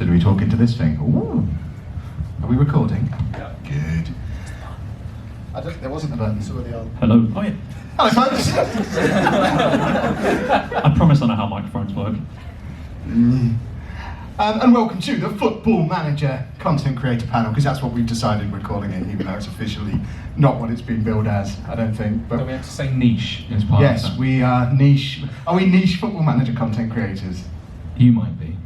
So do we talk into this thing? Ooh. Are we recording? Yeah. Good. There wasn't a button. Hello. Oh yeah. Hello, folks. I promise I know how microphones work. And welcome to the Football Manager Content Creator Panel, because that's what we've decided we're calling it, even though it's officially not what it's been billed as, I don't think. But so we have to say niche as part yes, of that. we are niche. Are we niche Football Manager content creators? You might be.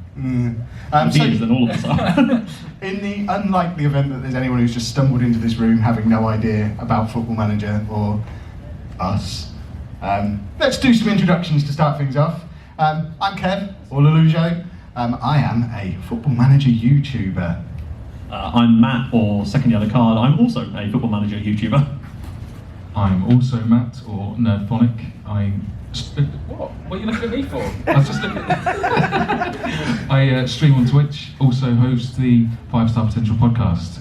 Years than all of us are. In the unlikely event that there's anyone who's just stumbled into this room having no idea about Football Manager or us, let's do some introductions to start things off. I'm Kev, or lollujo. I am a Football Manager YouTuber. I'm Matt, or SecondYellowCard. I'm also a Football Manager YouTuber. I'm also Matt, or Nerdphonic. What? What are you looking at me for? I was just looking at... I stream on Twitch, also host the 5-Star Potential podcast.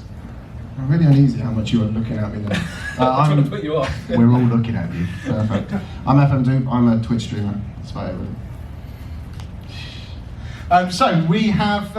I'm really uneasy how much you are looking at me then. I'm trying to put you off. We're all looking at you. Perfect. I'm FMDoop, I'm a Twitch streamer. That's about it really. So we have,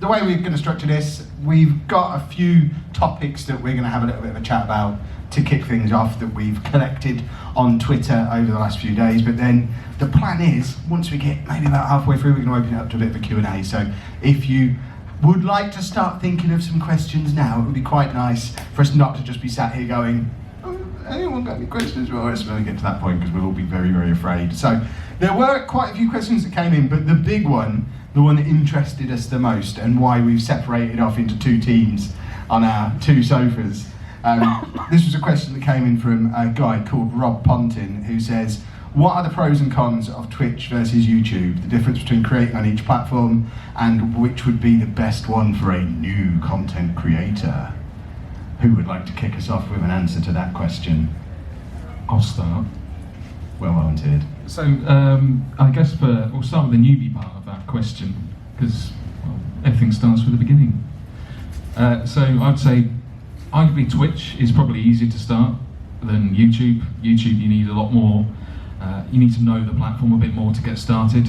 the way we're going to structure this, we've got a few topics that we're going to have a little bit of a chat about to kick things off that we've collected on Twitter over the last few days. But then the plan is, once we get maybe about halfway through, we're going to open it up to a bit of a Q&A. So if you would like to start thinking of some questions now, it would be quite nice for us not to just be sat here going, oh, anyone got any questions for us? When we get to that point, because we'll all be very, very afraid. So there were quite a few questions that came in, but the big one, the one that interested us the most, and why we've separated off into two teams on our two sofas. This was a question that came in from a guy called Rob Pontin, who says, what are the pros and cons of Twitch versus YouTube? The difference between creating on each platform, and which would be the best one for a new content creator? Who would like to kick us off with an answer to that question? I'll start. Well volunteered. So, I guess we'll start with the newbie part of that question, because everything starts with the beginning. So I'd say, arguably Twitch is probably easier to start than YouTube. YouTube, you need a lot more, you need to know the platform a bit more to get started.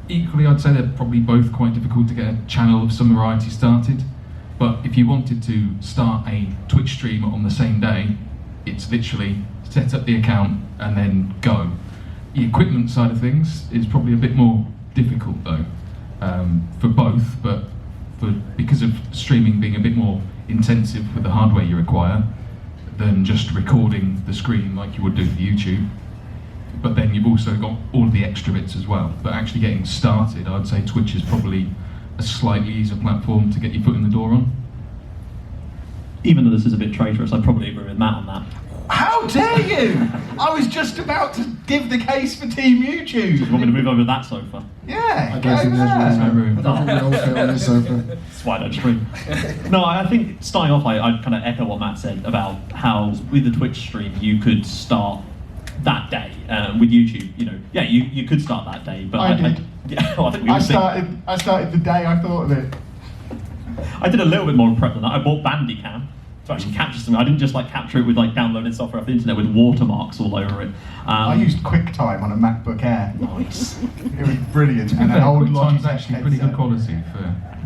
Equally, I'd say they're probably both quite difficult to get a channel of some variety started. But if you wanted to start a Twitch stream on the same day, it's literally set up the account and then go. The equipment side of things is probably a bit more difficult though, for both, but because of streaming being a bit more intensive with the hardware you require than just recording the screen like you would do for YouTube. But then you've also got all of the extra bits as well. But actually getting started, I'd say Twitch is probably a slightly easier platform to get your foot in the door on. Even though this is a bit traitorous, I probably agree with Matt on that. How dare you! I was just about to give the case for Team YouTube. Do you want me to move over to that sofa? Yeah, I don't think there's room. I don't think we all fit on this sofa. That's why I don't stream. No, I think starting off, I kind of echo what Matt said about how with the Twitch stream you could start that day. With YouTube, yeah, you could start that day, but I did. I think we I started the day I thought of it. I did a little bit more prep than that. I bought Bandicam to actually capture something. I didn't just capture it with downloading software off the internet with watermarks all over it. I used QuickTime on a MacBook Air. Nice. It was brilliant. And an old QuickTime's Logitech actually pretty good headset. quality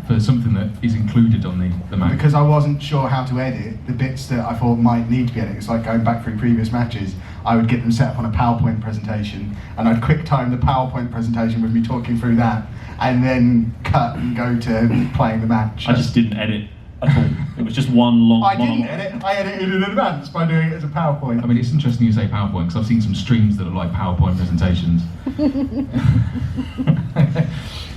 for something that is included on the Mac. Because I wasn't sure how to edit the bits that I thought might need to be edited. It's like going back through previous matches. I would get them set up on a PowerPoint presentation, and I'd QuickTime the PowerPoint presentation with me talking through that, and then cut and go to playing the match. I just didn't edit at all. It was just one long monologue. Didn't edit. I edited in advance by doing it as a PowerPoint. I mean, it's interesting you say PowerPoint, because I've seen some streams that are like PowerPoint presentations.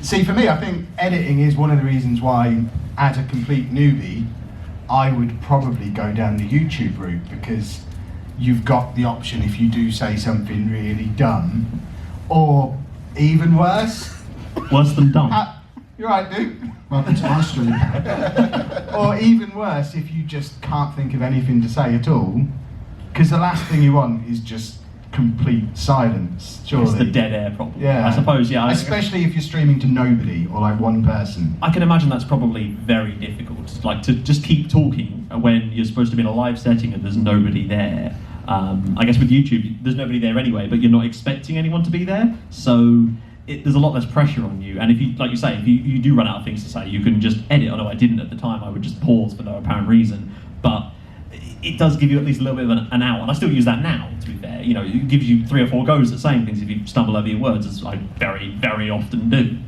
See, for me, I think editing is one of the reasons why, as a complete newbie, I would probably go down the YouTube route, because you've got the option if you do say something really dumb, or even worse. Worse than dumb. You're right, dude. Welcome to my stream. Or even worse, if you just can't think of anything to say at all, because the last thing you want is just complete silence, surely. It's the dead air problem. Yeah. I suppose, yeah. Especially if you're streaming to nobody, or one person. I can imagine that's probably very difficult, to just keep talking when you're supposed to be in a live setting and there's nobody there. I guess with YouTube, there's nobody there anyway, but you're not expecting anyone to be there, so there's a lot less pressure on you. And if you, like you say, if you do run out of things to say, you can just edit. Although I didn't at the time, I would just pause for no apparent reason. But it does give you at least a little bit of an out, and I still use that now, to be fair. You know, it gives you 3 or 4 goes at saying things if you stumble over your words, as I very, very often do.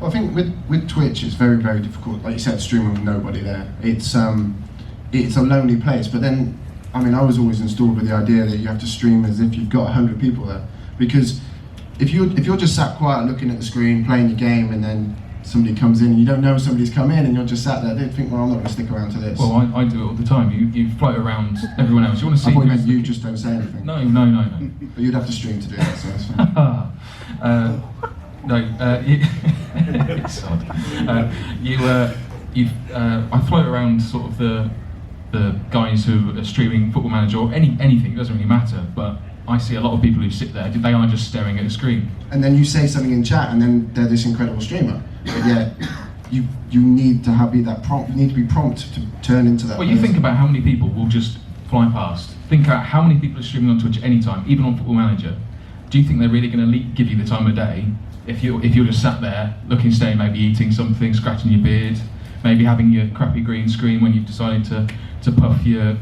Well, I think with Twitch, it's very, very difficult. Like you said, streaming with nobody there. It's a lonely place. But then, I mean, I was always installed with the idea that you have to stream as if you've got 100 people there, because if you're just sat quiet looking at the screen, playing your game, and then somebody comes in and you don't know somebody's come in and you're just sat there, they'd think, well, I'm not going to stick around to this. Well, I do it all the time. You float around everyone else. You want to see. I thought you meant you just don't say anything. No. But you'd have to stream to do that, so that's fine. It's odd. I float around sort of the guys who are streaming Football Manager or anything. It doesn't really matter. But I see a lot of people who sit there. They are just staring at a screen. And then you say something in chat, and then they're this incredible streamer. But yet, you need to be that prompt. You need to be prompt to turn into that. Well, you think about how many people will just fly past. Think about how many people are streaming on Twitch anytime, even on Football Manager. Do you think they're really going to give you the time of day if you're just sat there looking, staying, maybe eating something, scratching your beard, maybe having your crappy green screen when you've decided to puff your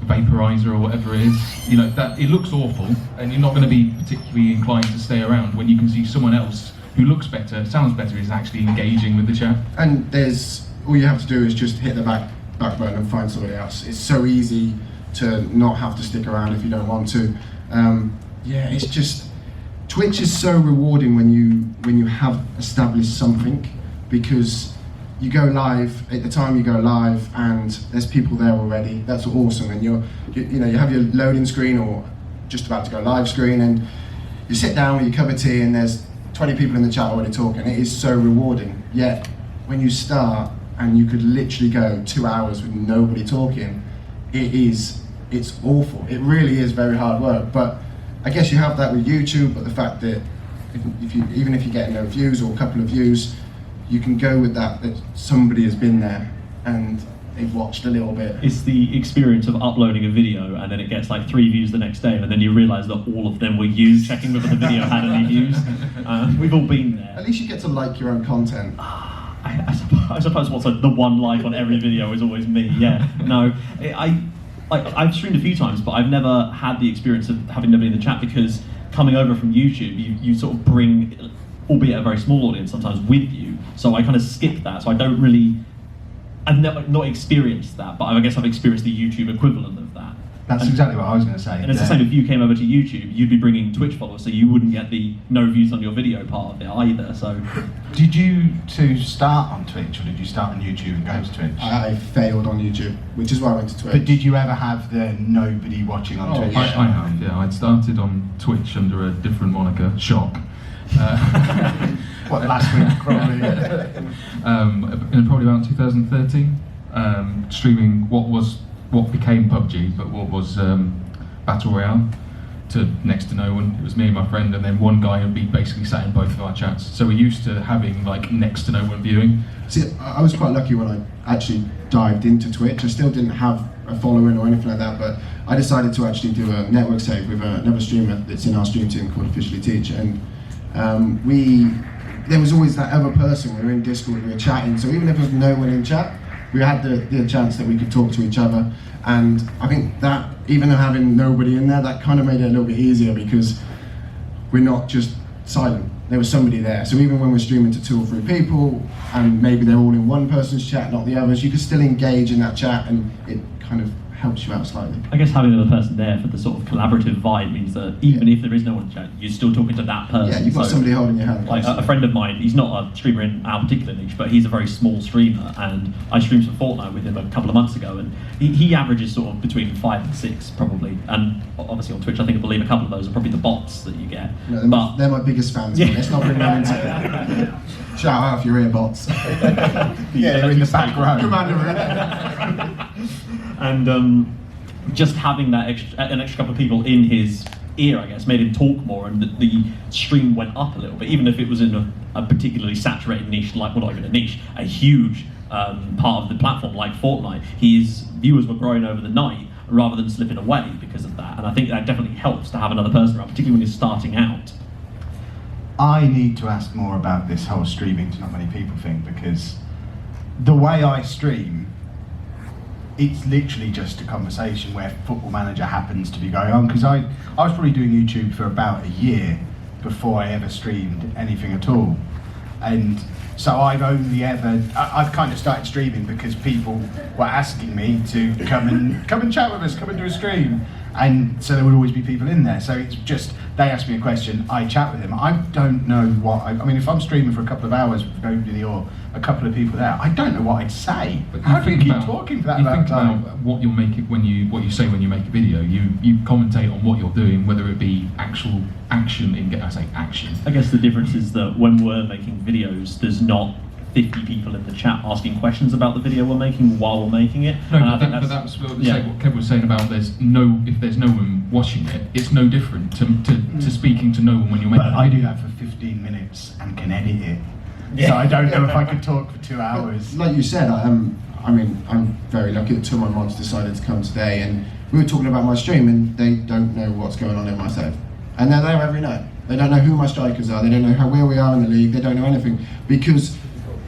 vaporizer or whatever it is? You know, that it looks awful, and you're not going to be particularly inclined to stay around when you can see someone else who looks better, sounds better, is actually engaging with the chat. And all you have to do is just hit the back button and find somebody else. It's so easy to not have to stick around if you don't want to. It's just, Twitch is so rewarding when you have established something, because you go live at the time you go live and there's people there already. That's awesome. And you have your loading screen or just about to go live screen, and you sit down with your cup of tea and there's 20 people in the chat already talking. It is so rewarding. Yet when you start and you could literally go 2 hours with nobody talking, it's awful. It really is very hard work. But I guess you have that with YouTube, but the fact that even if you get no views or a couple of views, you can go with that somebody has been there and they've watched a little bit. It's the experience of uploading a video and then it gets like 3 views the next day, and then you realise that all of them were you checking whether the video had any views. We've all been there. At least you get to like your own content. I suppose what's the one like on every video is always me. Yeah, no, I've streamed a few times, but I've never had the experience of having nobody in the chat, because coming over from YouTube, you sort of bring, albeit a very small audience sometimes, with you. So I kind of skip that. So I don't really, I've never not experienced that, but I guess I've experienced the YouTube equivalent of that. That's exactly what I was going to say. And it's the same if you came over to YouTube, you'd be bringing Twitch followers, so you wouldn't get the no views on your video part of it either. So, did you two start on Twitch, or did you start on YouTube and go to Twitch? I failed on YouTube, which is why I went to Twitch. But did you ever have the nobody watching on Twitch? I have, yeah. I'd started on Twitch under a different moniker, Shock. What, last week, probably? In probably about 2013, streaming what became PUBG, but what was Battle Royale, to next to no one. It was me and my friend, and then one guy who'd be basically sat in both of our chats. So we're used to having like next to no one viewing. See, I was quite lucky when I actually dived into Twitch. I still didn't have a following or anything like that, but I decided to actually do a network save with another streamer that's in our stream team called Officially Teach, and there was always that other person. We were in Discord, we were chatting, so even if there was no one in chat, we had the chance that we could talk to each other. And I think that, even though having nobody in there, that kind of made it a little bit easier, because we're not just silent. There was somebody there. So even when we're streaming to 2 or 3 people, and maybe they're all in one person's chat, not the others, you can still engage in that chat, and it kind of helps you out slightly. I guess having another person there for the sort of collaborative vibe means that even if there is no one in chat, you're still talking to that person. Yeah, you've got somebody holding your hand. Like a friend of mine, he's not a streamer in our particular niche, but he's a very small streamer, and I streamed some Fortnite with him a couple of months ago, and he averages sort of between 5 and 6 probably, and obviously on Twitch I believe a couple of those are probably the bots that you get. No, they're my biggest fans. Yeah. Let's not bring them into it. Shout out if you're earbots. Yeah, they're in the back row. And just having an extra couple of people in his ear, I guess, made him talk more, and the stream went up a little bit, even if it was in a particularly saturated niche, like, well, not even a niche, a huge part of the platform like Fortnite. His viewers were growing over the night rather than slipping away because of that, and I think that definitely helps to have another person around, particularly when you're starting out. I need to ask more about this whole streaming to not many people thing, because the way I stream, it's literally just a conversation where Football Manager happens to be going on, because I was probably doing YouTube for about a year before I ever streamed anything at all. And so I've kind of started streaming because people were asking me to come and chat with us, come and do a stream. And so there would always be people in there. So it's just, they ask me a question, I chat with them. I don't know what, I mean, if I'm streaming for a couple of hours with nobody or a couple of people there, I don't know what I'd say. But how do you keep talking for that amount of time? About what you'll make it what you say when you make a video. You commentate on what you're doing, whether it be actual action action. I guess the difference is that when we're making videos, there's not 50 people in the chat asking questions about the video we're making while we're making it. No, but that's what Kev was saying about if there's no one watching it, it's no different to speaking to no one when you're making it. But I do that for 15 minutes and can edit it. Yeah. So I don't know if I could talk for 2 hours. Like you said, I'm very lucky that two of my mods decided to come today, and we were talking about my stream, and they don't know what's going on in my save. And they're there every night. They don't know who my strikers are, they don't know where we are in the league, they don't know anything. Because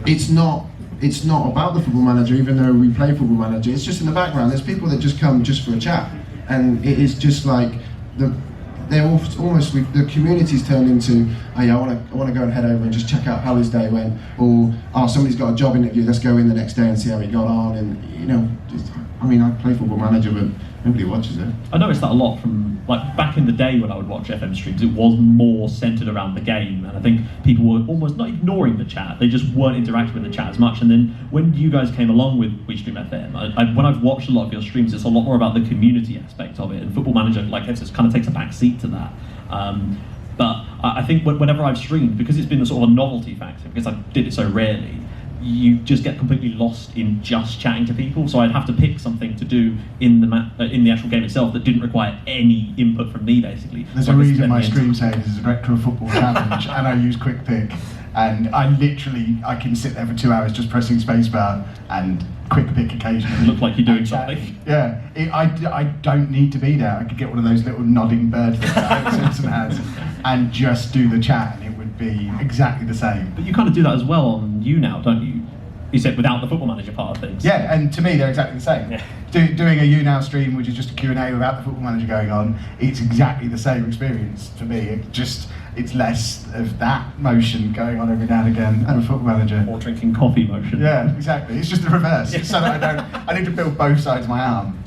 it's not about the Football Manager, even though we play Football Manager. It's just in the background. There's people that just come just for a chat, and it is just like they're almost the community's turned into, oh yeah, I want to go and head over and just check out how his day went, or oh, somebody's got a job interview, let's go in the next day and see how he got on. And I play Football Manager, but nobody watches it. I noticed that a lot from back in the day when I would watch FM streams. It was more centered around the game, and I think people were almost not ignoring the chat. They just weren't interacting with the chat as much. And then when you guys came along with We Stream FM, when I've watched a lot of your streams, it's a lot more about the community aspect of it. And Football Manager, like Kev says, kind of takes a back seat to that. But I think whenever I've streamed, because it's been a sort of a novelty factor, because I did it so rarely, you just get completely lost in just chatting to people. So I'd have to pick something to do in the actual game itself that didn't require any input from me, basically. There's a reason my stream says is a Director of Football Challenge, and I use Quick Pick, and I can sit there for 2 hours just pressing spacebar and Quick Pick occasionally. Look like you're doing something. Yeah, I don't need to be there. I could get one of those little nodding bird things that Simpson has, and just do the chat, and it would be exactly the same. But you kind of do that as well on you now, don't you? You said without the Football Manager part of things. Yeah, and to me they're exactly the same. Yeah. Doing a YouNow stream, which is just a Q&A without the Football Manager going on, it's exactly the same experience for me. It's less of that motion going on every now and again than a Football Manager. Or drinking coffee motion. Yeah, exactly. It's just the reverse. So that I need to build both sides of my arm.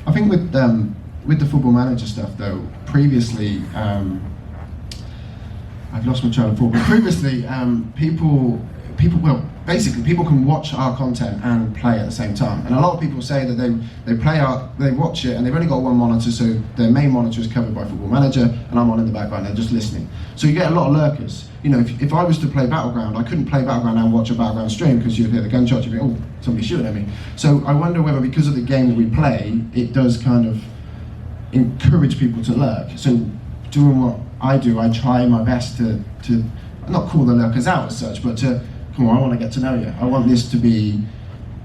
I think with the Football Manager stuff though, previously, I've lost my train of thought, but previously people can watch our content and play at the same time. And a lot of people say that they watch it and they've only got one monitor, so their main monitor is covered by Football Manager and I'm on in the background, they're just listening. So you get a lot of lurkers. If I was to play Battleground, I couldn't play Battleground and watch a Battleground stream because you'd hear the gunshots, you'd think, oh, somebody's shooting at me. So I wonder whether because of the game that we play, it does kind of encourage people to lurk. So doing what I do, I try my best to not call the lurkers out as such, but to, come on, I want to get to know you. I want this to be,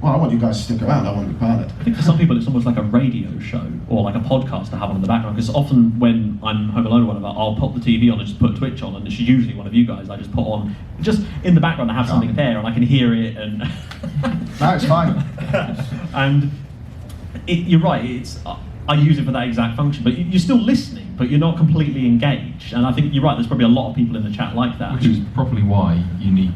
I want you guys to stick around, I want to be part of it. I think for some people it's almost like a radio show or like a podcast to have on in the background, because often when I'm home alone or whatever, I'll pop the TV on and just put Twitch on, and it's usually one of you guys I just put on just in the background to have something there and I can hear it and... No, it's fine. And you're right, I use it for that exact function, but you're still listening, but you're not completely engaged. And I think you're right, there's probably a lot of people in the chat like that. Which is probably why you need,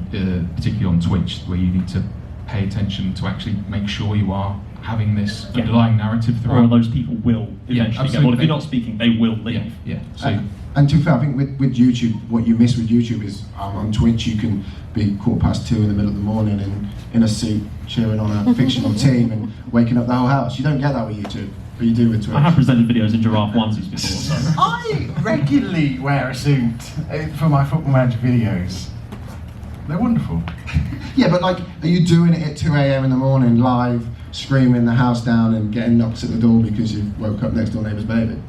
particularly on Twitch, where you need to pay attention to actually make sure you are having this underlying narrative throughout. Or those people will eventually get, well, if you're not speaking, they will leave. Yeah. So, and to be fair, I think with YouTube, what you miss with YouTube is on Twitch you can be 2:15 in the middle of the morning and in a suit cheering on a fictional team and waking up the whole house. You don't get that with YouTube. But you do with Twitch. I have presented videos in giraffe onesies before. So. I regularly wear a suit for my Football Manager videos. They're wonderful. Yeah, but like, are you doing it at 2 a.m. in the morning, live, screaming the house down and getting knocks at the door because you woke up next door neighbour's baby?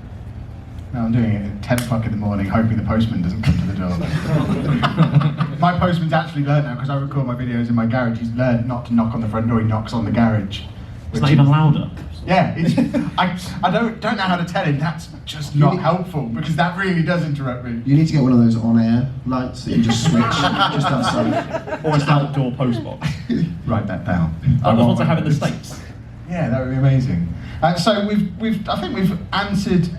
No, I'm doing it at 10 o'clock in the morning, hoping the postman doesn't come to the door. My postman's actually learned now, because I record my videos in my garage, he's learned not to knock on the front door, he knocks on the garage. It's not even louder. Yeah, I don't know how to tell him that's just not helpful, because that really does interrupt me. You need to get one of those on-air lights that you just switch just outside. Or an outdoor post box. Write that down. Like the ones I have in the States. Yeah, that would be amazing. So I think we've answered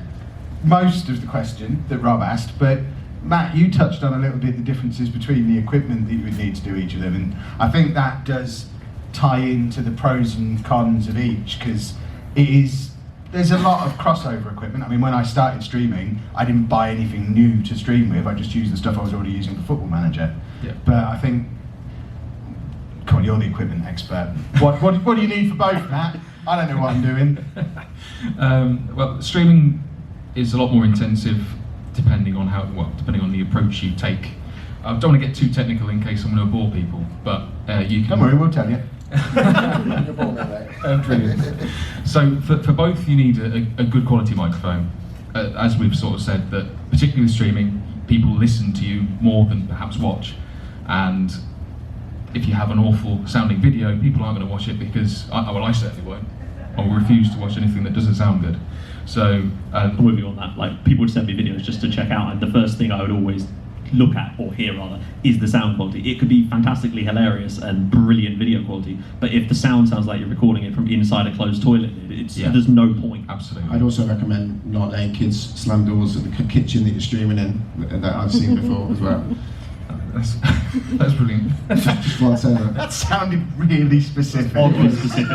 most of the question that Rob asked, but Matt, you touched on a little bit the differences between the equipment that you would need to do each of them, and I think that does tie into the pros and cons of each, because there's a lot of crossover equipment. I mean, when I started streaming, I didn't buy anything new to stream with. I just used the stuff I was already using for Football Manager. Yeah. But I think, come on, you're the equipment expert. What do you need for both, Matt? I don't know what I'm doing. Well, streaming is a lot more intensive depending on depending on the approach you take. I don't want to get too technical in case I'm going to bore people, but you can. Don't worry, we'll tell you. Brilliant. So for both, you need a good quality microphone. As we've sort of said, that particularly with streaming, people listen to you more than perhaps watch, and if you have an awful sounding video, people aren't going to watch it, because I certainly won't. I will refuse to watch anything that doesn't sound good. So I'm with you on that. Like, people would send me videos just to check out, and the first thing I would always look at, or hear rather, is the sound quality. It could be fantastically hilarious and brilliant video quality, but if the sound sounds like you're recording it from inside a closed toilet, there's no point. Absolutely. I'd also recommend not letting kids slam doors at the kitchen that you're streaming in, that I've seen before as well. That's brilliant. Just want to say that. That sounded really specific. Oddly specific.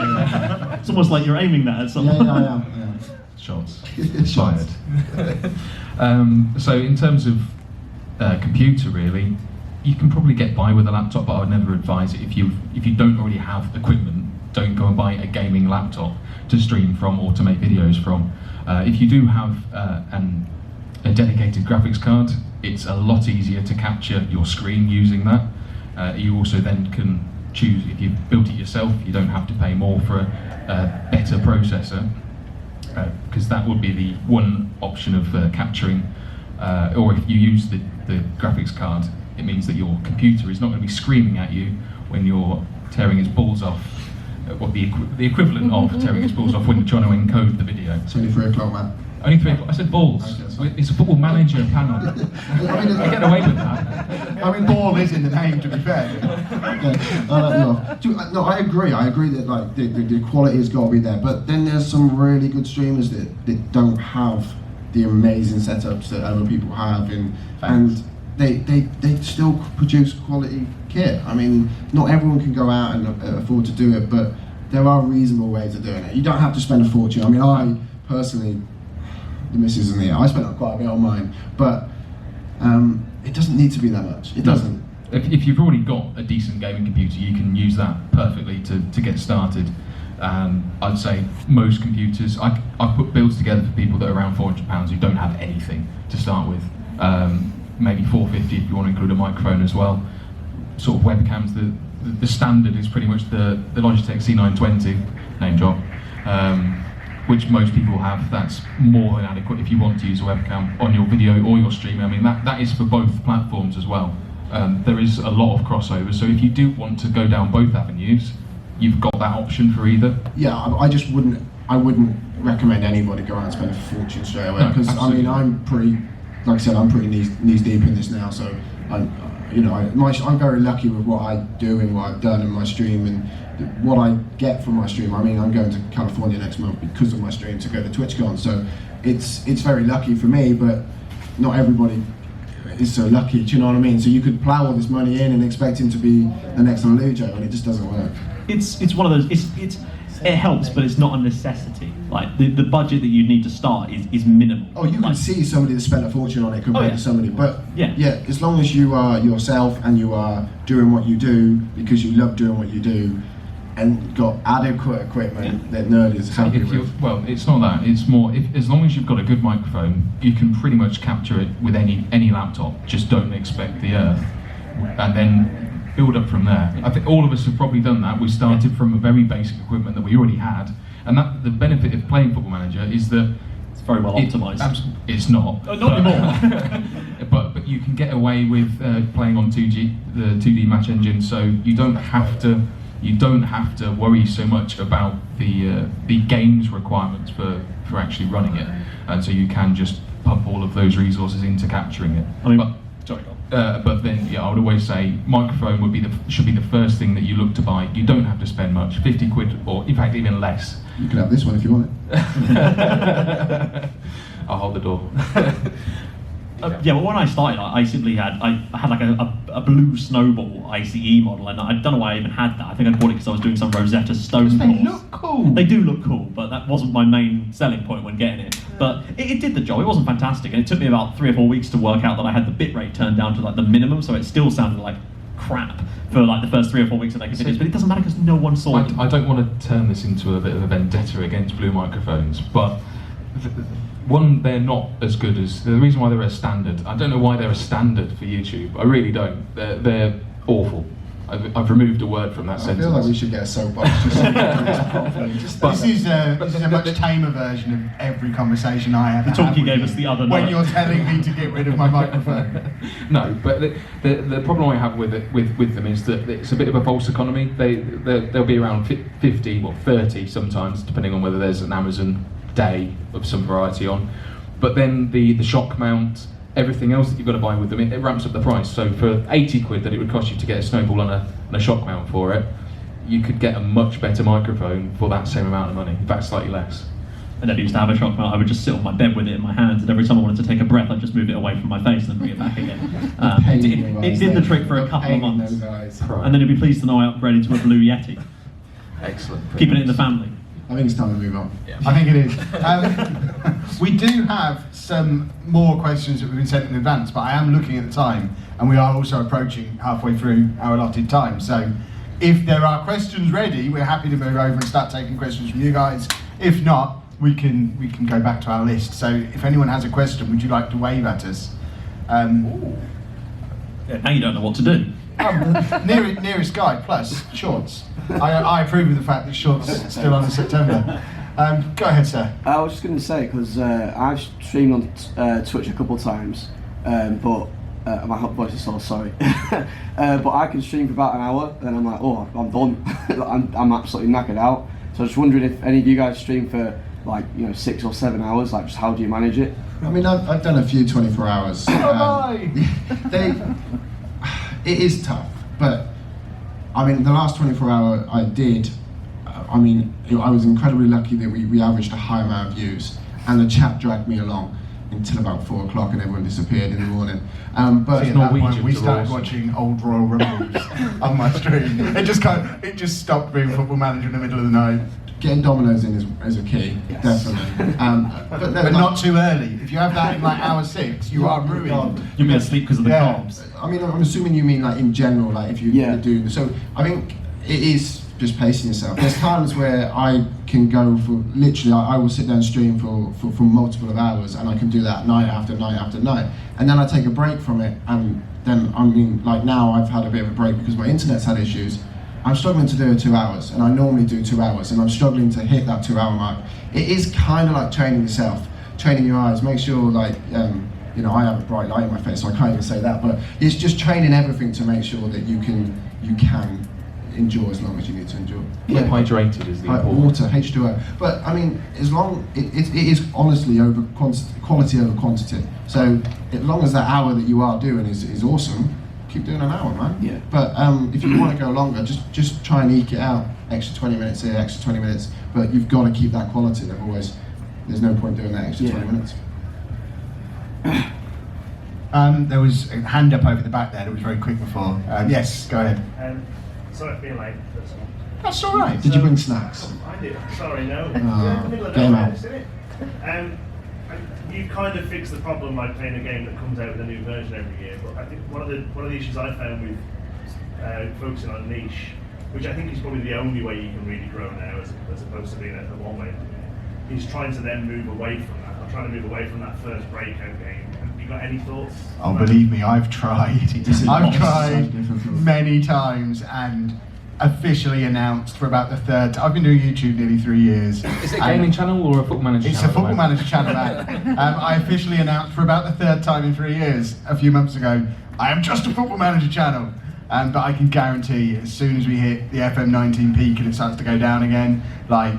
It's almost like you're aiming that at someone. Yeah, I am. Shots. Shots. Fired. So in terms of computer, really, you can probably get by with a laptop, but I would never advise it. If you don't already have equipment, don't go and buy a gaming laptop to stream from or to make videos from. If you do have a dedicated graphics card, it's a lot easier to capture your screen using that. You also then can choose, if you've built it yourself, you don't have to pay more for a better processor, because that would be the one option of capturing. Or if you use the graphics card, it means that your computer is not going to be screaming at you when you're tearing its balls off, or the equivalent of tearing its balls off when you're trying to encode the video. It's only 3 o'clock, man. Only 3 o'clock. I said balls. It's a Football Manager panel. I get away with that. I mean, ball is in the name, to be fair. Okay, I'll let you off. No, I agree that like the quality has got to be there, but then there's some really good streamers that don't have the amazing setups that other people have, and they still produce quality kit. I mean, not everyone can go out and afford to do it, but there are reasonable ways of doing it. You don't have to spend a fortune. I mean, I personally, the missus and I spent quite a bit on mine, but it doesn't need to be that much. It doesn't. If you've already got a decent gaming computer, you can use that perfectly to get started. I'd say most computers, I put builds together for people that are around £400 who don't have anything to start with. Maybe $450 if you want to include a microphone as well. Sort of webcams, the standard is pretty much the Logitech C920, name drop, which most people have. That's more than adequate if you want to use a webcam on your video or your stream. I mean, that is for both platforms as well. There is a lot of crossover, so if you do want to go down both avenues, you've got that option for either. Yeah, I wouldn't recommend anybody go out and spend a fortune straight away, because I mean, I'm pretty knees deep in this now, so I'm very lucky with what I do and what I've done in my stream and what I get from my stream. I mean, I'm going to California next month because of my stream to go to TwitchCon, so it's very lucky for me, but not everybody is so lucky, do you know what I mean? So you could plow all this money in and expect him to be the next lollujo, and it just doesn't work. It's one of those. It helps, but it's not a necessity. Like the budget that you need to start is minimal. Oh, you can see somebody that spent a fortune on it compared to somebody, but yeah, as long as you are yourself and you are doing what you do because you love doing what you do, and got adequate equipment that Nerd is happy with. Well, it's not that. It's more, as long as you've got a good microphone, you can pretty much capture it with any laptop. Just don't expect the earth, and then build up from there. I think all of us have probably done that. We started from a very basic equipment that we already had, and that the benefit of playing Football Manager is that it's very well optimized. It's not. Not anymore. but you can get away with playing on 2G, the 2D match engine, so you don't have to you don't have to worry so much about the game's requirements for actually running it, and so you can just pump all of those resources into capturing it. I mean, but, sorry, go on. but then, yeah, I would always say microphone should be the first thing that you look to buy. You don't have to spend much, 50 quid, or in fact even less. You can have this one if you want it. I'll hold the door. Yeah, well, when I started, I simply had like a blue Snowball ICE model, and I don't know why I even had that. I think I bought it because I was doing some Rosetta Stone They course. look cool. They do look cool, but that wasn't my main selling point when getting it. But it did the job. It wasn't fantastic, and it took me about 3 or 4 weeks to work out that I had the bitrate turned down to like the minimum, so it still sounded like crap for like the first 3 or 4 weeks of making videos. But it doesn't matter because no one saw it. I don't want to turn this into a bit of a vendetta against blue microphones, but one, they're not as good as the reason why they're a standard. I don't know why they're a standard for YouTube. I really don't. They're awful. I've removed a word from that I sentence. feel like we should get a soapbox just so we can do it properly. This is a much tamer version of every conversation I have. The talk you gave us the other when night. you're telling me to get rid of my microphone. No, but the problem I have with them is that it's a bit of a false economy. They'll be around 50 or 30 sometimes, depending on whether there's an Amazon day of some variety on. But then the shock mount, everything else that you've got to buy with them, it ramps up the price. So for 80 quid that it would cost you to get a Snowball and a shock mount for it, you could get a much better microphone for that same amount of money, in fact slightly less. And I used to have a shock mount. I would just sit on my bed with it in my hands, and every time I wanted to take a breath, I'd just move it away from my face and then bring it back again. It did the trick for a couple of months. And then you'd be pleased to know I upgraded to a Blue Yeti. Excellent. Keeping it in the family. I think it's time to move on. Yeah. I think it is. We do have some more questions that we've been sent in advance, but I am looking at the time, and we are also approaching halfway through our allotted time. So if there are questions ready, we're happy to move over and start taking questions from you guys. If not, we can go back to our list. So if anyone has a question, would you like to wave at us? Yeah, now you don't know what to do. Nearest guy plus shorts. I approve of the fact that shorts still on in September. Go ahead, sir. I was just going to say, because I've streamed on Twitch a couple of times, but my hot voice is so sorry. But I can stream for about an hour, and then I'm like, oh, I'm done. I'm absolutely knackered out. So I was just wondering if any of you guys stream for like 6 or 7 hours. Like, just how do you manage it? I mean, I've done a few 24 hours. It is tough, but I mean, the last 24 hour I did, I mean, I was incredibly lucky that we averaged a high amount of views, and the chat dragged me along until about 4 o'clock, and everyone disappeared in the morning. But See, at that point, we started watching old Royal Rumbles on my stream. It just stopped being Football Manager in the middle of the night. Getting dominoes in is a key, Yes. definitely. But not too early. If you have that in like hour 6, you are ruined. You'll be asleep because of the Yeah. carbs. I mean, I'm assuming you mean like in general, like if you do. So I think it is just pacing yourself. There's times where I can go for literally, I will sit down and stream for multiple of hours, and I can do that night after night after night. And then I take a break from it, and then I mean, like now I've had a bit of a break because my internet's had issues. I'm struggling to do 2 hours, and I normally do 2 hours, and I'm struggling to hit that 2 hour mark. It is kind of like training yourself, training your eyes. Make sure, like, I have a bright light in my face, so I can't even say that, but it's just training everything to make sure that you can enjoy as long as you need to enjoy. Keep hydrated is the Like important. water, H2O. But I mean, as long it is honestly over quality over quantity. So as long as that hour that you are doing is awesome, keep doing an hour, man. Yeah. But if you want to go longer, just try and eke it out. Extra 20 minutes here, extra 20 minutes. But you've got to keep that quality. There's no point doing that extra 20 minutes. There was a hand up over the back there that was very quick before. Yes, go ahead. Sorry for being late, first of all. That's all right. Did you bring snacks? I did. Sorry, no. Oh, You're in the middle of get 'em nowhere, out. isn't it? You kind of fix the problem by playing a game that comes out with a new version every year. But I think one of the issues I found with focusing on niche, which I think is probably the only way you can really grow now, as opposed to being a one-way, is trying to then move away from that. I'm trying to move away from that first breakout game. Have you got any thoughts? Oh, believe me, I've tried. I've tried different from- many times and officially announced for about the third. I've been doing YouTube nearly 3 years. Is it a gaming channel or a Football Manager It's a channel? Football Manager channel now. I officially announced for about the third time in 3 years, a few months ago, I am just a Football Manager channel. But I can guarantee as soon as we hit the FM19 peak and it starts to go down again, like,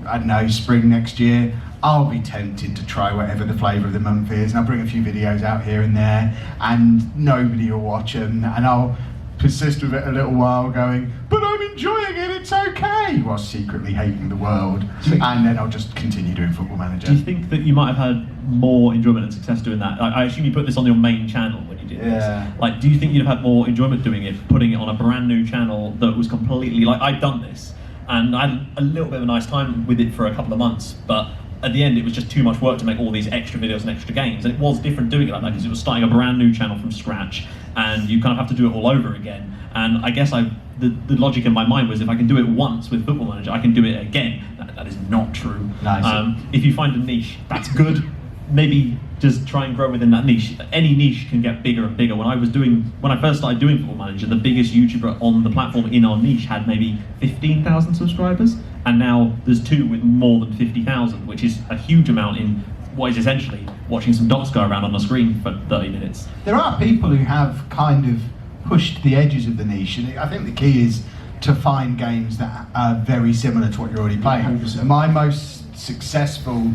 I don't know, spring next year, I'll be tempted to try whatever the flavour of the month is, and I'll bring a few videos out here and there, and nobody will watch them, and I'll persist with it a little while going, but I'm enjoying it, it's okay, while secretly hating the world, and then I'll just continue doing Football Manager. Do you think that you might have had more enjoyment and success doing that? I assume you put this on your main channel when you did this. Like, do you think you'd have had more enjoyment doing it, putting it on a brand new channel that was completely, like, I'd done this, and I had a little bit of a nice time with it for a couple of months, but at the end it was just too much work to make all these extra videos and extra games, and it was different doing it like that because it was starting a brand new channel from scratch, and you kind of have to do it all over again. And I guess the logic in my mind was, if I can do it once with Football Manager, I can do it again. That is not true. Nice. If you find a niche, that's good. Maybe just try and grow within that niche. Any niche can get bigger and bigger. When I first started doing Football Manager, the biggest YouTuber on the platform in our niche had maybe 15,000 subscribers, and now there's two with more than 50,000, which is a huge amount in what is essentially watching some dots go around on the screen for 30 minutes. There are people who have kind of pushed the edges of the niche, and I think the key is to find games that are very similar to what you're already playing. 100%. My most successful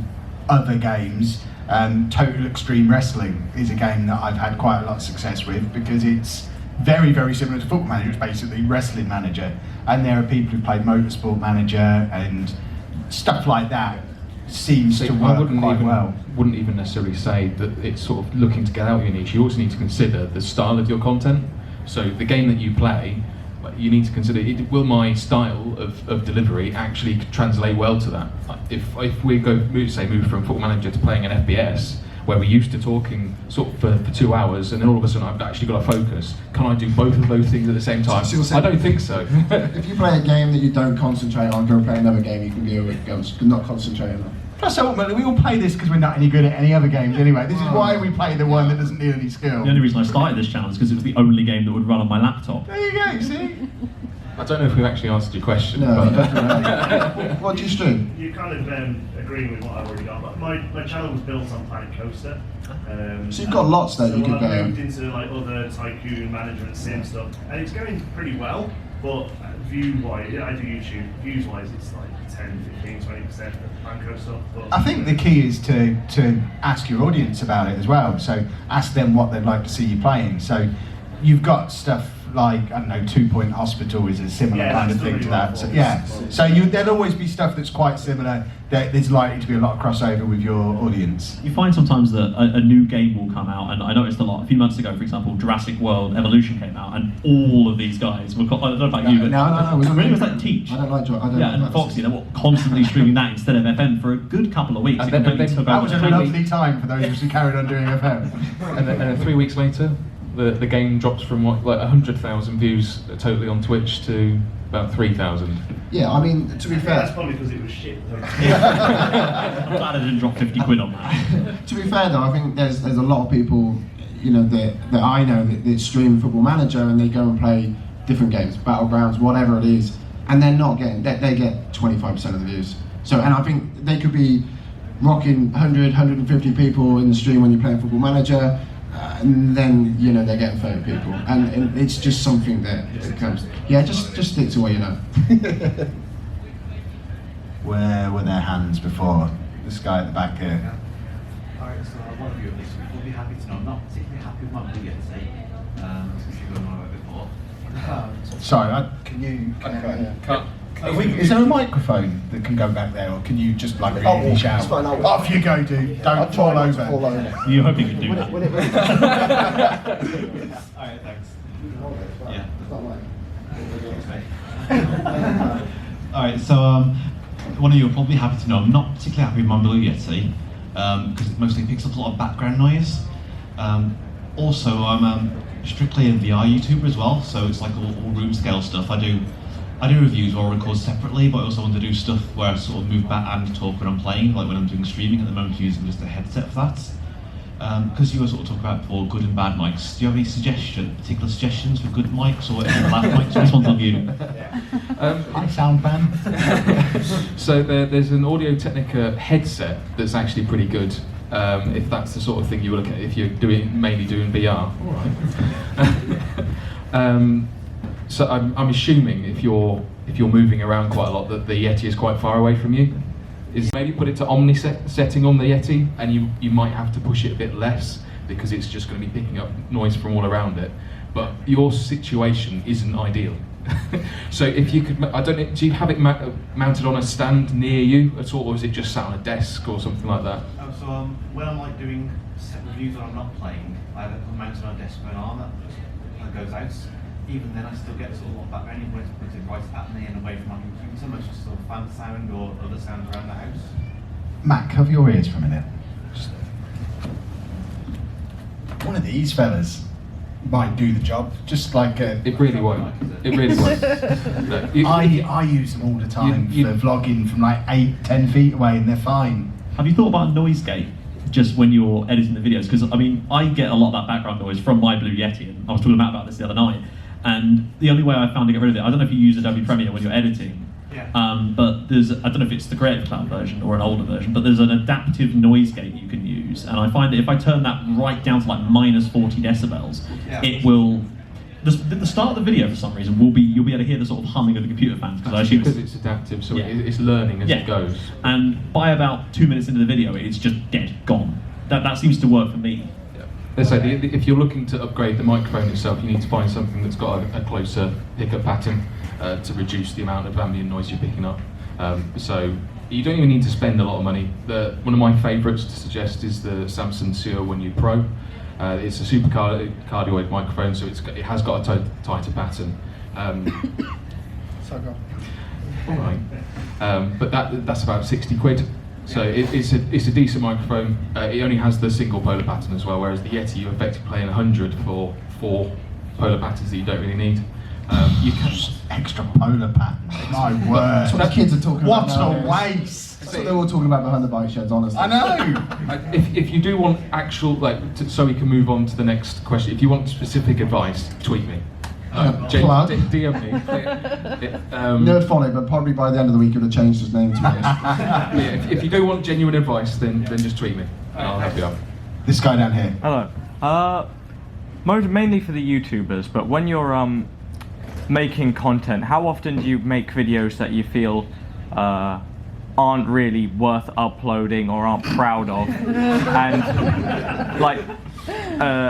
other games, Total Extreme Wrestling, is a game that I've had quite a lot of success with because it's very, very similar to Football Manager. It's basically Wrestling Manager, and there are people who played Motorsport Manager and stuff like that. Seems to work quite well. Wouldn't even necessarily say that it's sort of looking to get out of your niche. You also need to consider the style of your content. So the game that you play, you need to consider, will my style of delivery actually translate well to that? If we move from Football Manager to playing an FPS, where we're used to talking sort of for 2 hours, and then all of a sudden I've actually got to focus, can I do both of those things at the same time? I don't think so. If you play a game that you don't concentrate on, go play another game you can not concentrate on. Plus, ultimately, we all play this because we're not any good at any other games anyway. This is why we play the one that doesn't need any skill. The only reason I started this channel is because it was the only game that would run on my laptop. There you go, see? I don't know if we've actually answered your question. No, but definitely. What do you stream? You kind of agreeing with what I've already got. My channel was built on Planet Coaster. So you've got lots that you could So I moved into like other tycoon management sim stuff, and it's going pretty well. But view-wise, I do YouTube. Views-wise, it's like 10, 15, 20% of Planet Coaster stuff. But I think the key is to ask your audience about it as well. So ask them what they'd like to see you playing. So you've got stuff like, I don't know, 2 Point Hospital is a similar kind of thing to that. So, yeah. So there'll always be stuff that's quite similar. There's likely to be a lot of crossover with your audience. You find sometimes that a new game will come out, and I noticed a lot. A few months ago, for example, Jurassic World Evolution came out, and all of these guys were, I don't know about you, but No. really was like Teach. I don't like And Foxy, they were constantly streaming that instead of FM for a good couple of weeks. And It then completely they- took That over was the a channel. lovely time for those of us who carried on doing FM. and then 3 weeks later, the game drops from like 100,000 views totally on Twitch to about 3,000. Yeah, I mean, to be yeah, that's fair, probably because it was shit. I'm glad I didn't drop 50 quid on that. to be fair though, I think there's a lot of people, you know, that I know that stream Football Manager and they go and play different games, Battlegrounds, whatever it is, and they're not getting, they get 25% of the views. So, and I think they could be rocking 100, 150 people in the stream when you're playing Football Manager, and then, you know, they're getting 30 people. And it's just something that comes. Yeah, just stick to what you know. Where were their hands before? This guy at the back here. Alright, so one of you at least will be happy to know. I'm not particularly happy with my video today, since you've done all right before. Sorry, Can you? Cut. is there a microphone that can go back there, or can you just like really shout? it's fine, I'll- Off you go, dude. I'll Don't try fall not to over. fall over. You hope you could do that. Alright, thanks. Yeah. Alright, so one of you will probably happy to know I'm not particularly happy with my Blue Yeti because it mostly picks up a lot of background noise. Also, I'm strictly a VR YouTuber as well, so it's like all room scale stuff. I do reviews or record separately, but I also want to do stuff where I sort of move back and talk when I'm playing, like when I'm doing streaming. At the moment, I'm using just a headset for that. Because you were sort of talking about before good and bad mics, do you have any particular suggestions for good mics or laugh mics? This one's on you. Hi, sound man. So there's an Audio Technica headset that's actually pretty good. If that's the sort of thing you were looking at, if you're mainly doing VR. All right. So I'm assuming if you're moving around quite a lot that the Yeti is quite far away from you. Is maybe put it to Omni setting on the Yeti, and you might have to push it a bit less because it's just going to be picking up noise from all around it. But your situation isn't ideal. So if you could, I don't know, do you have it mounted on a stand near you at all, or is it just sat on a desk or something like that? Oh, so when I'm like doing set reviews when I'm not playing, I have it mounted on a desk with an arm that goes out. Even then, I still get sort of what background when it's put it right at me and away from my computer, much as sort of fan sound or other sounds around the house. Matt, cover your ears for a minute. One of these fellas might do the job, just like It really won't. It really won't. No, I use them all the time for vlogging from like 8-10 feet away, and they're fine. Have you thought about noise gate just when you're editing the videos? Because I mean, I get a lot of that background noise from my Blue Yeti, and I was talking to Matt about this the other night. And the only way I found to get rid of it, I don't know if you use Adobe Premiere when you're editing, but there's, I don't know if it's the Creative Cloud version or an older version, but there's an adaptive noise gate you can use. And I find that if I turn that right down to like minus 40 decibels, it will, the start of the video for some reason you'll be able to hear the sort of humming of the computer fans. Because it's adaptive, so it's learning as it goes. And by about 2 minutes into the video, it's just dead, gone. That seems to work for me. Let's say if you're looking to upgrade the microphone itself, you need to find something that's got a closer pickup pattern to reduce the amount of ambient noise you're picking up. So you don't even need to spend a lot of money. One of my favourites to suggest is the Samsung CO1U Pro. It's a super cardioid microphone, so it has got a tighter pattern. So go. All right, but that's about 60 quid. So it's a decent microphone. It only has the single polar pattern as well, whereas the Yeti you're effectively paying 100 for 4 polar patterns that you don't really need. You can Extra polar patterns. My word. That's what the kids are talking about. What now. a waste. That's what they're all talking about behind the bike sheds, honestly. I know. if you do want actual so we can move on to the next question. If you want specific advice, tweet me. Plug. DM me. Nerdphonic, but probably by the end of the week you'll have changed his name to this. If you do want genuine advice, then just tweet me, and I'll help you out. This guy down here. Hello. Mainly for the YouTubers, but when you're making content, how often do you make videos that you feel aren't really worth uploading or aren't proud of? And like,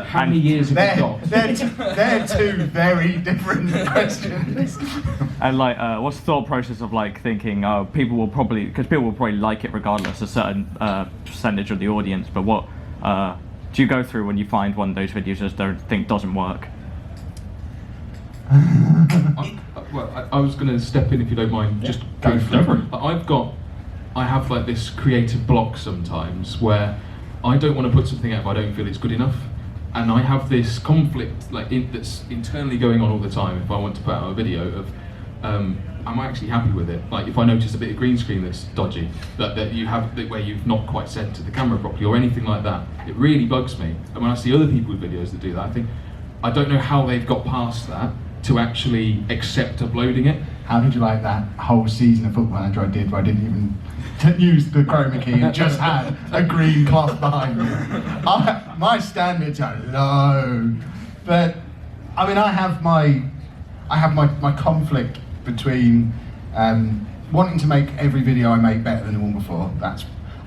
how many years have you got? They're two very different questions. And like, what's the thought process of like thinking, people will probably like it regardless, a certain percentage of the audience, but what do you go through when you find one of those videos that doesn't work? I was going to step in if you don't mind. Just go for it. I have like this creative block sometimes where I don't want to put something out if I don't feel it's good enough, and I have this conflict that's internally going on all the time. If I want to put out a video of, am I actually happy with it? Like if I notice a bit of green screen that's dodgy, that you have where you've not quite centered the camera properly or anything like that, it really bugs me. And when I see other people's videos that do that, I think I don't know how they've got past that to actually accept uploading it. How did you like that whole season of Football Manager I did where I didn't even use the chroma key and just had a green cloth behind me? My standards are low. But I mean I have my conflict between wanting to make every video I make better than the one before.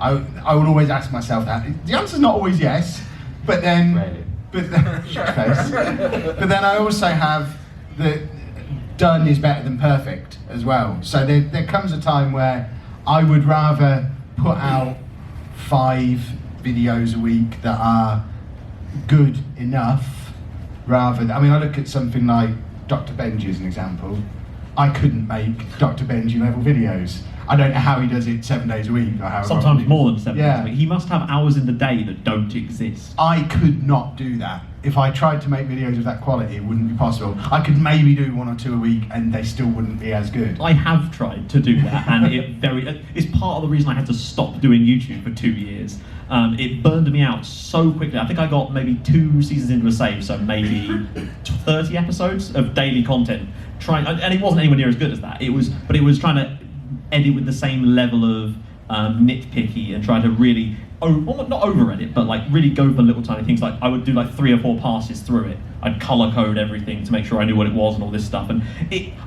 I would always ask myself that. The answer's not always yes, but then But then I also have that done is better than perfect as well. So there comes a time where I would rather put out 5 videos a week that are good enough rather than, I mean, I look at something like Dr. Benji as an example. I couldn't make Dr. Benji level videos. I don't know how he does it 7 days a week or how. Sometimes more than 7 days a week. He must have hours in the day that don't exist. I could not do that. If I tried to make videos of that quality, it wouldn't be possible. I could maybe do 1 or 2 a week and they still wouldn't be as good. I have tried to do that, and it's part of the reason I had to stop doing YouTube for 2 years. It burned me out so quickly. I think I got maybe 2 seasons into a save, so maybe 30 episodes of daily content. And it wasn't anywhere near as good as that. It was trying to edit with the same level of nitpicky and try to really not over edit, but like really go for little tiny things. Like I would do like 3 or 4 passes through it. I'd color code everything to make sure I knew what it was and all this stuff. And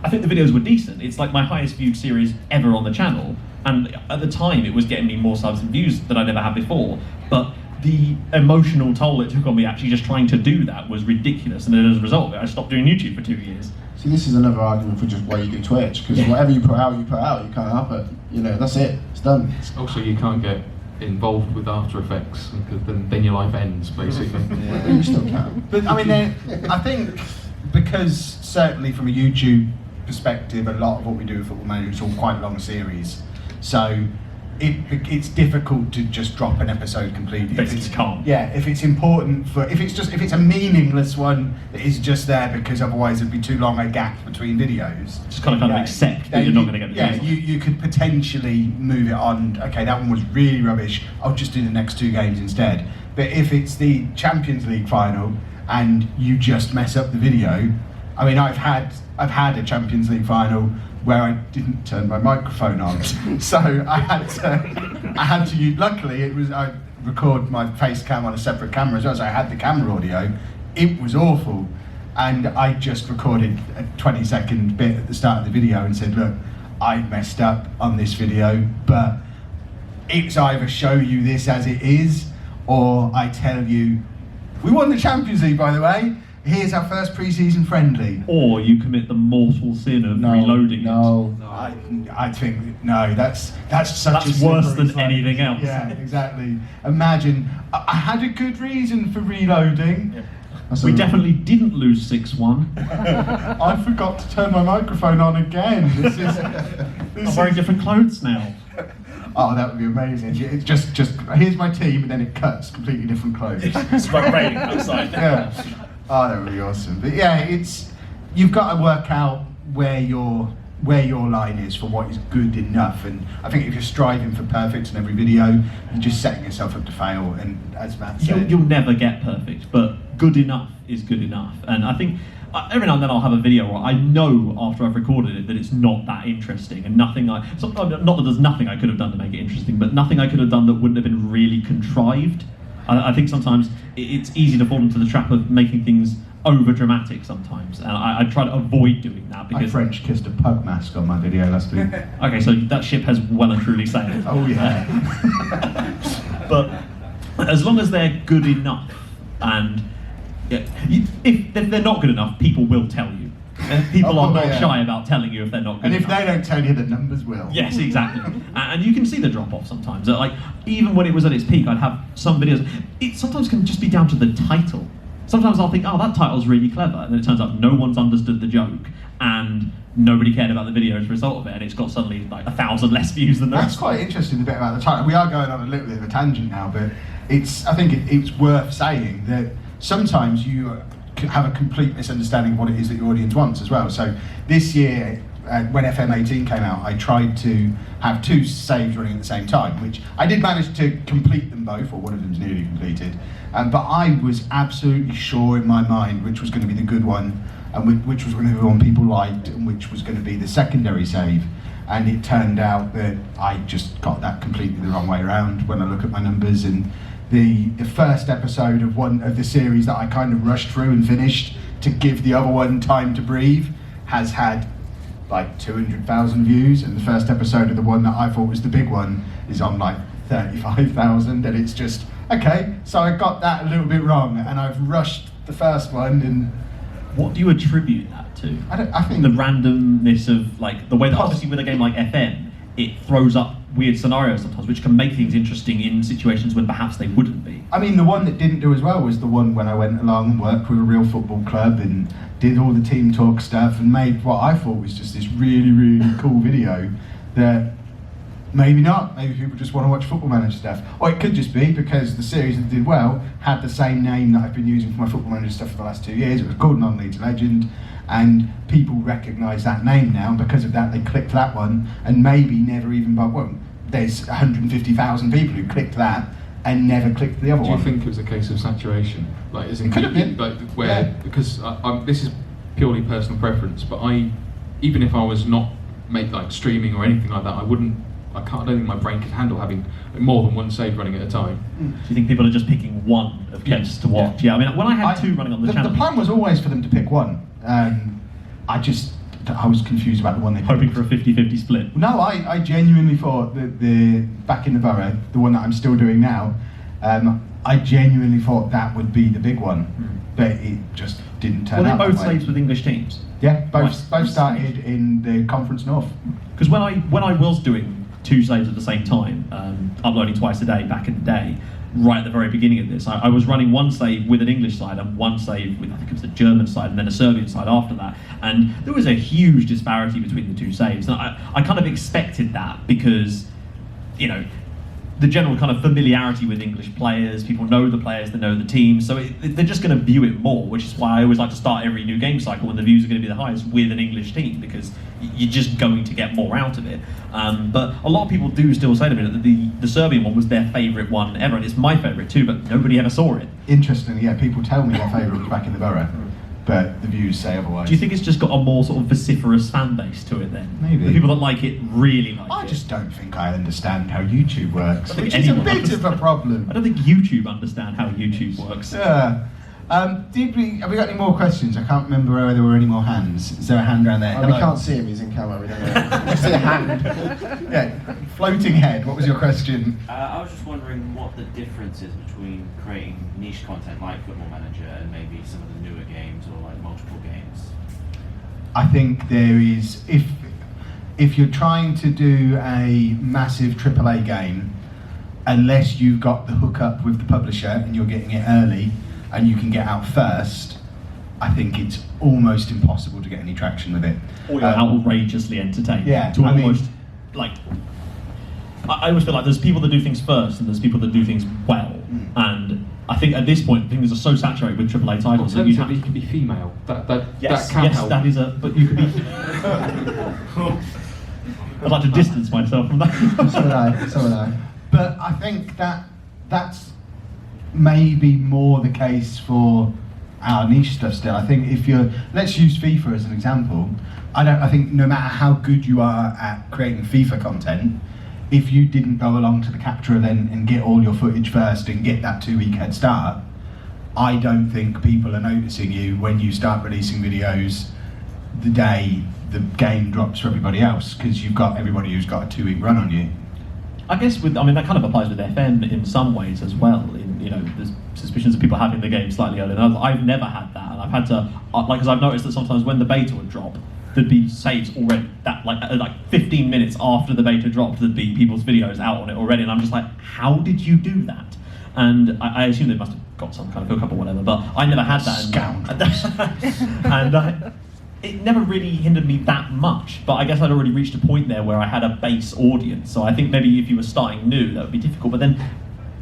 I think the videos were decent. It's like my highest viewed series ever on the channel. And at the time, it was getting me more subs and views than I'd ever had before. But the emotional toll it took on me actually just trying to do that was ridiculous. And then as a result of it, I stopped doing YouTube for 2 years. See, this is another argument for just why you do Twitch, because whatever you put out, you can't help it. You know, that's it. It's done. Also, you can't get involved with After Effects because then your life ends, basically. Yeah, you still can. But I mean, I think because certainly from a YouTube perspective, a lot of what we do with Football Manager is all quite long series. So it's difficult to just drop an episode completely. Basically can't. Yeah, if it's important if it's a meaningless one that is just there because otherwise it'd be too long a gap between videos. Just kind of accept that you're not going to get the views. Yeah, you could potentially move it on. Okay, that one was really rubbish. I'll just do the next 2 games instead. But if it's the Champions League final and you just mess up the video, I mean, I've had a Champions League final where I didn't turn my microphone on, so I had to use. Luckily, I record my face cam on a separate camera as well, so I had the camera audio. It was awful, and I just recorded a 20-second bit at the start of the video and said, "Look, I messed up on this video, but it's either show you this as it is, or I tell you, we won the Champions League, by the way. Here's our first pre-season friendly." Or you commit the mortal sin of reloading it. I think no. That's worse than anything else. Yeah, exactly. Imagine I had a good reason for reloading. Yeah. We definitely didn't lose 6-1. I forgot to turn my microphone on again. I'm wearing different clothes now. Oh, that would be amazing. It's just here's my team, and then it cuts completely different clothes. It's like raining outside. Yeah. Oh, that would be awesome. But yeah, you've got to work out where your line is for what is good enough. And I think if you're striving for perfect in every video, you're just setting yourself up to fail. And as Matt said, you'll never get perfect, but good enough is good enough. And I think every now and then I'll have a video where I know after I've recorded it that it's not that interesting, and not that there's nothing I could have done to make it interesting, but nothing I could have done that wouldn't have been really contrived. I think sometimes it's easy to fall into the trap of making things over dramatic sometimes, and I try to avoid doing that because I French kissed a pug mask on my video last week. Okay, so that ship has well and truly sailed. Oh yeah. But as long as they're good enough, and if they're not good enough, people will tell you. People are not shy about telling you if they're not good enough. And if they don't tell you, the numbers will. Yes, exactly. And you can see the drop-off sometimes. Like, even when it was at its peak, I'd have some videos. It sometimes can just be down to the title. Sometimes I'll think, oh, that title's really clever, and then it turns out no one's understood the joke, and nobody cared about the video as a result of it, and it's got suddenly like 1,000 less views than that. That's quite interesting, the bit about the title. We are going on a little bit of a tangent now, but I think it's worth saying that sometimes you have a complete misunderstanding of what it is that your audience wants as well. So this year, when FM18 came out, I tried to have 2 saves running at the same time, which I did manage to complete them both, or one of them's nearly completed. But I was absolutely sure in my mind which was going to be the good one, and which was going to be the one people liked, and which was going to be the secondary save. And it turned out that I just got that completely the wrong way around when I look at my numbers. And the first episode of one of the series that I kind of rushed through and finished to give the other one time to breathe has had like 200,000 views, and the first episode of the one that I thought was the big one is on like 35,000, and it's just okay. So I got that a little bit wrong, and I've rushed the first one. And what do you attribute that to? I think the randomness of like the way that obviously with a game like FM, it throws up weird scenarios sometimes, which can make things interesting in situations when perhaps they wouldn't be. I mean, the one that didn't do as well was the one when I went along and worked with a real football club and did all the team talk stuff and made what I thought was just this really, really cool video that maybe not. Maybe people just want to watch Football Manager stuff. Or it could just be because the series that did well had the same name that I've been using for my Football Manager stuff for the last 2 years. It was called Non-League to Legend, and people recognise that name now, and because of that they clicked that one, and maybe never even, there's 150,000 people who clicked that and never clicked the other one. Do you think it was a case of saturation? Like, it could have been. Like, where, because this is purely personal preference, but even if I was not streaming or anything like that, I wouldn't I don't think my brain could handle having more than one save running at a time. Do you think people are just picking one of Kev's to watch? Yeah, I mean, when I had two running on the channel, the plan was always for them to pick one. I was confused about the one they picked. hoping for a 50-50 split. No, I genuinely thought that the back in the borough, the one that I'm still doing now, I genuinely thought that would be the big one, but it just didn't turn Were out. they both that way. saves with English teams? Yeah, both started in the Conference North. Because when I was doing two saves at the same time, uploading twice a day back in the day, right at the very beginning of this, I was running one save with an English side and one save with, I think it was the German side and then a Serbian side after that, and there was a huge disparity between the two saves, and I kind of expected that because, you know, the general kind of familiarity with English players, people know the players, they know the teams, so they're just going to view it more, which is why I always like to start every new game cycle when the views are going to be the highest with an English team, because you're just going to get more out of it. But a lot of people do still say to me that the Serbian one was their favourite one ever, and it's my favourite too, but nobody ever saw it. Interestingly, yeah, people tell me their favourite was back in the borough, but the views say otherwise. Do you think it's just got a more sort of vociferous fan base to it then? Maybe. The people that like it really like it. I just don't think I understand how YouTube works, I think which is a anyone bit of a problem. I don't think YouTube understand how YouTube works. Yeah. Have we got any more questions? I can't remember whether there were any more hands. Is there a hand around there? We Hello. can't see him, he's in camera, we don't know. We see a hand. Yeah, floating head, what was your question? I was just wondering what the difference is between creating niche content like Football Manager and maybe some of the newer games or like multiple games. I think there is, if you're trying to do a massive AAA game, unless you've got the hookup with the publisher and you're getting it early and you can get out first, I think it's almost impossible to get any traction with it. Or you're outrageously entertained. Yeah, To I mean- almost, like, I always feel like there's people that do things first and there's people that do things well. And I think at this point things are so saturated with AAA titles that you have Alternatively, you can be female. That Yes, can yes, help. that is but you could be. I'd like to distance myself from that. So would I. But I think that's maybe more the case for our niche stuff still. I think let's use FIFA as an example. I think no matter how good you are at creating FIFA content, if you didn't go along to the capture event and get all your footage first and get that 2-week head start, I don't think people are noticing you when you start releasing videos the day the game drops for everybody else, because you've got everybody who's got a 2-week run on you. I guess that kind of applies with FM in some ways as well. There's suspicions of people having the game slightly earlier than others. I've never had that, and I've had to, because I've noticed that sometimes when the beta would drop, there'd be saves already, that like 15 minutes after the beta dropped, there'd be people's videos out on it already, and I'm just like, how did you do that? And I assume they must have got some kind of hookup or whatever, but I never had that. Scoundrels. And it never really hindered me that much, but I guess I'd already reached a point there where I had a base audience, so I think maybe if you were starting new, that would be difficult, but then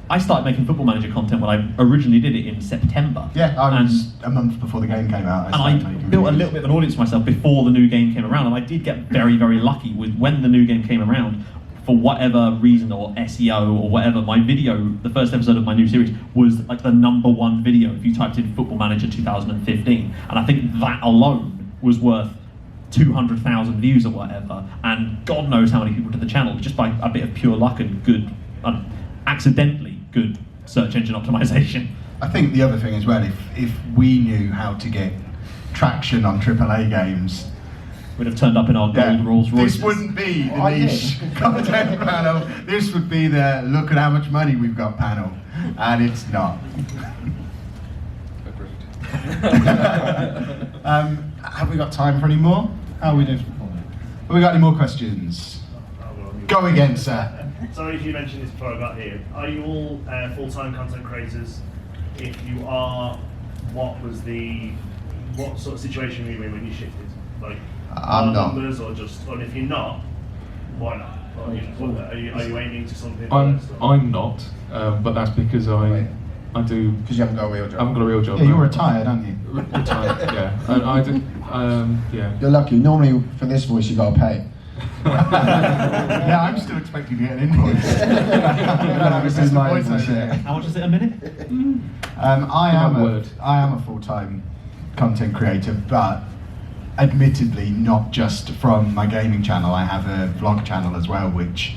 I started making Football Manager content when I originally did it in September. Yeah, I was a month before the game came out. And I built a little bit of an audience for myself before the new game came around, and I did get very, very lucky with when the new game came around. For whatever reason, or SEO or whatever, my video, the first episode of my new series, was like the #1 video if you typed in Football Manager 2015. And I think that alone was worth 200,000 views or whatever. And God knows how many people to the channel, just by a bit of pure luck and good, accidentally good search engine optimization. I think the other thing as well, if we knew how to get traction on AAA games, We'd have turned up in our gold Rolls Royces. This wouldn't be the niche content panel. This would be the look at how much money we've got panel, and it's not. Have we got time for any more? How are we doing? Have we got any more questions? Go again, sir. Sorry if you mentioned this before I got here. Are you all full-time content creators? If you are, what sort of situation were you in when you shifted? Like, I'm not. numbers, or if you're not, why not? Or, are you aiming to something? I'm not, but that's because I do. Because you haven't got a real job. I haven't got a real job. Yeah, you're no. retired, aren't you? Retired, yeah. And I do. Yeah. You're lucky. Normally for this voice you gotta pay. Yeah, I'm still expecting to get an invoice. This is my voice invoice, over yeah. there. How much is it a minute? I am a full-time content creator, but admittedly not just from my gaming channel. I have a vlog channel as well, which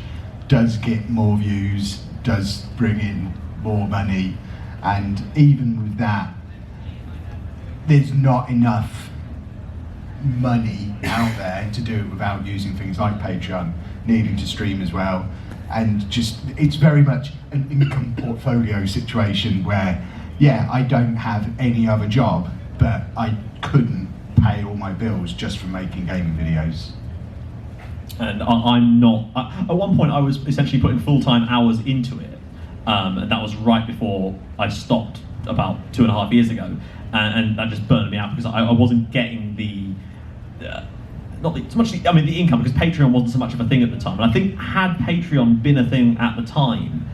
does get more views, does bring in more money, and even with that, there's not enough money out there to do it without using things like Patreon, needing to stream as well, and just it's very much an income portfolio situation where, yeah, I don't have any other job, but I couldn't pay all my bills just from making gaming videos. And I'm not. At one point, I was essentially putting full-time hours into it, and that was right before I stopped about 2.5 years ago, and that just burned me out because I wasn't getting the income, because Patreon wasn't so much of a thing at the time. And I think had Patreon been a thing at the time,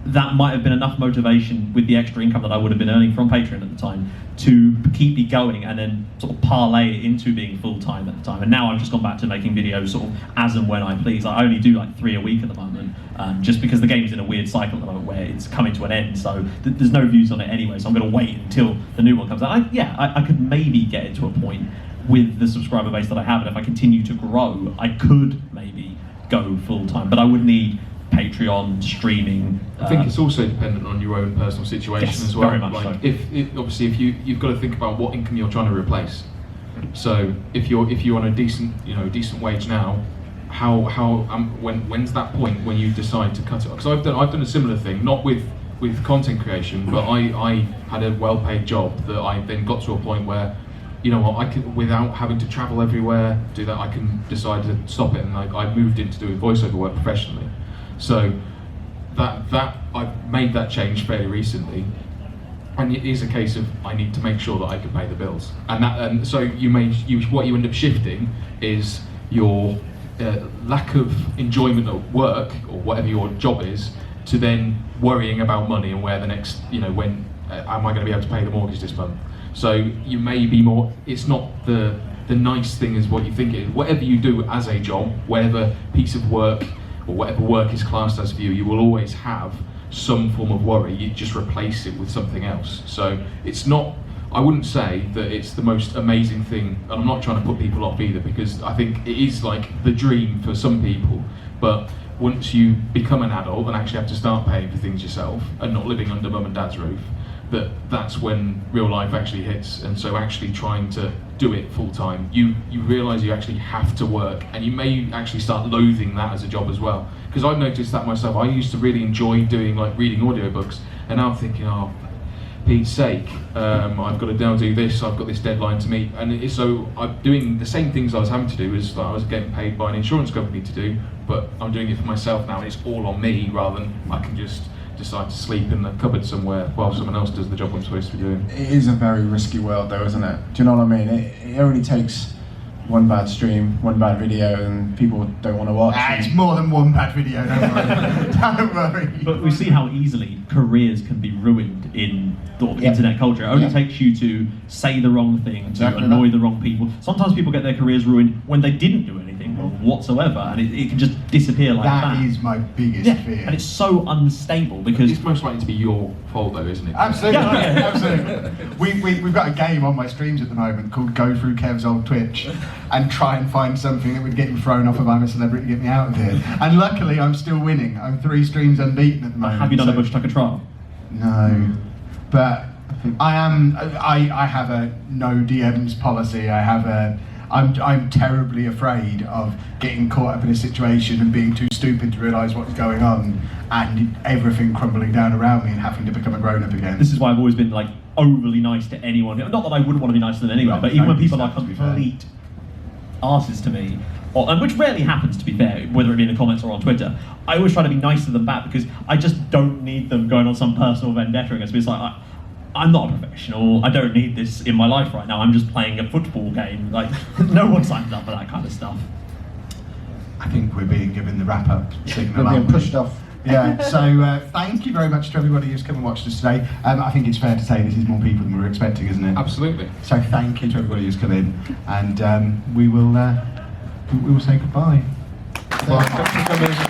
that might have been enough motivation with the extra income that I would have been earning from Patreon at the time to keep me going and then sort of parlay it into being full-time at the time. And now I've just gone back to making videos sort of as and when I please. I only do like 3 a week at the moment, just because the game's in a weird cycle at the moment where it's coming to an end, so there's no views on it anyway, so I'm going to wait until the new one comes out. I could maybe get it to a point with the subscriber base that I have, and if I continue to grow, I could maybe go full-time, but I would need Patreon, streaming. I think it's also dependent on your own personal situation as well. Very much like so. if you've got to think about what income you're trying to replace. So if you're on a decent wage now, when's that point when you decide to cut it? Because I've done a similar thing, not with content creation, but I had a well-paid job that I then got to a point where, you know what, I could, without having to travel everywhere, do that, I can decide to stop it, and I moved into doing voiceover work professionally. So that I've made that change fairly recently, and it is a case of I need to make sure that I can pay the bills, and so what you end up shifting is your lack of enjoyment of work or whatever your job is, to then worrying about money and where the next, when am I going to be able to pay the mortgage this month? So you may be more. It's not the nice thing as what you think it is. Whatever you do as a job, whatever piece of work or whatever work is classed as for you, you will always have some form of worry. You just replace it with something else. So it's not, I wouldn't say that it's the most amazing thing, and I'm not trying to put people off either, because I think it is like the dream for some people, but once you become an adult and actually have to start paying for things yourself and not living under mum and dad's roof, that's when real life actually hits. And so actually trying to do it full time, you realise you actually have to work, and you may actually start loathing that as a job as well. Because I've noticed that myself. I used to really enjoy doing reading audiobooks, and now I'm thinking, oh, Pete's sake, I've got to now do this, I've got this deadline to meet, and so I'm doing the same things I was having to do as I was getting paid by an insurance company to do, but I'm doing it for myself now, and it's all on me, rather than I can just decide to sleep in the cupboard somewhere while someone else does the job I'm supposed to be doing. It is a very risky world though, isn't it? Do you know what I mean? It only takes one bad stream, one bad video, and people don't want to watch. It's more than one bad video, don't worry. Don't worry. But we see how easily careers can be ruined in the internet culture. It only takes you to say the wrong thing, to annoy the wrong people. Sometimes people get their careers ruined when they didn't do anything wrong whatsoever, and it can just disappear like that. That is my biggest fear. And it's so unstable because it's most likely to be your fault though, isn't it? Absolutely, absolutely. We've got a game on my streams at the moment called Go Through Kev's Old Twitch and try and find something that would get me thrown off if I'm a celebrity to get me out of here. And luckily I'm still winning. I'm 3 streams unbeaten at the moment. Have you done a Bush Tucker trial? No, but I have a no DMs policy. I'm terribly afraid of getting caught up in a situation and being too stupid to realise what's going on and everything crumbling down around me and having to become a grown-up again. This is why I've always been overly nice to anyone. Not that I wouldn't want to be nicer than anyone, but even when people are complete arses to me, and which rarely happens to be fair, whether it be in the comments or on Twitter, I always try to be nice to them back because I just don't need them going on some personal vendetta against me. It's like, I'm not a professional, I don't need this in my life right now, I'm just playing a football game. No one signs up for that kind of stuff. I think we're being given the wrap-up signal. We're being pushed off. Yeah, so thank you very much to everybody who's come and watched us today. I think it's fair to say this is more people than we were expecting, isn't it? Absolutely. So thank you to everybody who's come in, and we will say goodbye. Well, thanks for coming.